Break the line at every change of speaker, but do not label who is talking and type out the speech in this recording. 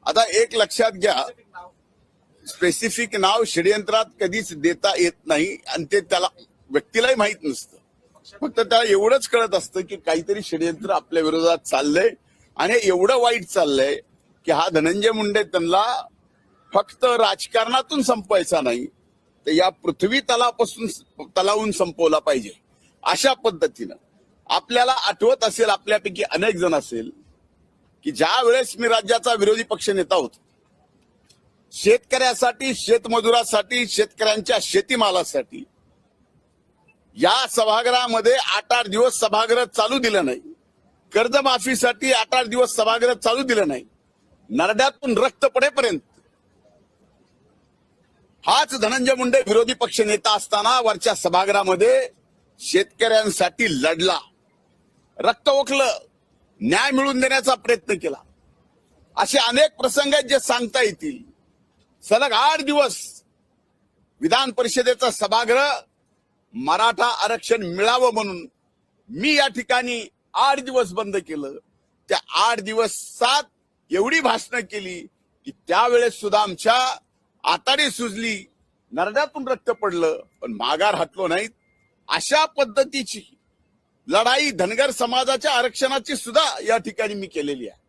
आता एक लक्षात घ्या, स्पेसिफिक नाव षडयंत्रात कधीच देता येत नाही आणि ते त्याला व्यक्तीलाही माहित नसतं. फक्त त्याला एवढंच कळत असतं की काहीतरी षडयंत्र आपल्या विरोधात चाललंय आणि एवढं वाईट चाललंय की हा धनंजय मुंडे त्यांना फक्त राजकारणातून संपवायचा नाही तर या पृथ्वी तलावून संपवला पाहिजे. अशा पद्धतीनं आपल्याला आठवत असेल, आपल्यापैकी अनेक जण असेल की ज्या वेळेस मी राज्याचा विरोधी पक्ष नेता होतो, शेतकऱ्यासाठी, शेतमजुरासाठी, शेतकऱ्यांच्या शेतीमालासाठी या सभागृहामध्ये 8-8 दिवस सभागृह चालू दिलं नाही. कर्जमाफीसाठी 8-8 दिवस सभागृह चालू दिलं नाही. नरड्यातून रक्त पडेपर्यंत हाच धनंजय मुंडे विरोधी पक्ष नेता असताना वरच्या सभागृहामध्ये शेतकऱ्यांसाठी लढला, रक्त ओकलं, न्याय मिळवून देण्याचा प्रयत्न केला. असे अनेक प्रसंग आहेत जे सांगता येतील. सलग 8 दिवस विधान परिषदेचा सभागृह मराठा आरक्षण मिळावं म्हणून मी या ठिकाणी 8 दिवस बंद केलं. त्या 8 दिवसात एवढी भाषणं केली की त्यावेळेस सुद्धा आमच्या आताडी सुजली, नरड्यातून रक्त पडलं, पण माघार हटलो नाहीत. अशा पद्धतीची लढाई धनगर समाजाच्या आरक्षणाची सुद्धा या ठिकाणी मी केलेली आहे.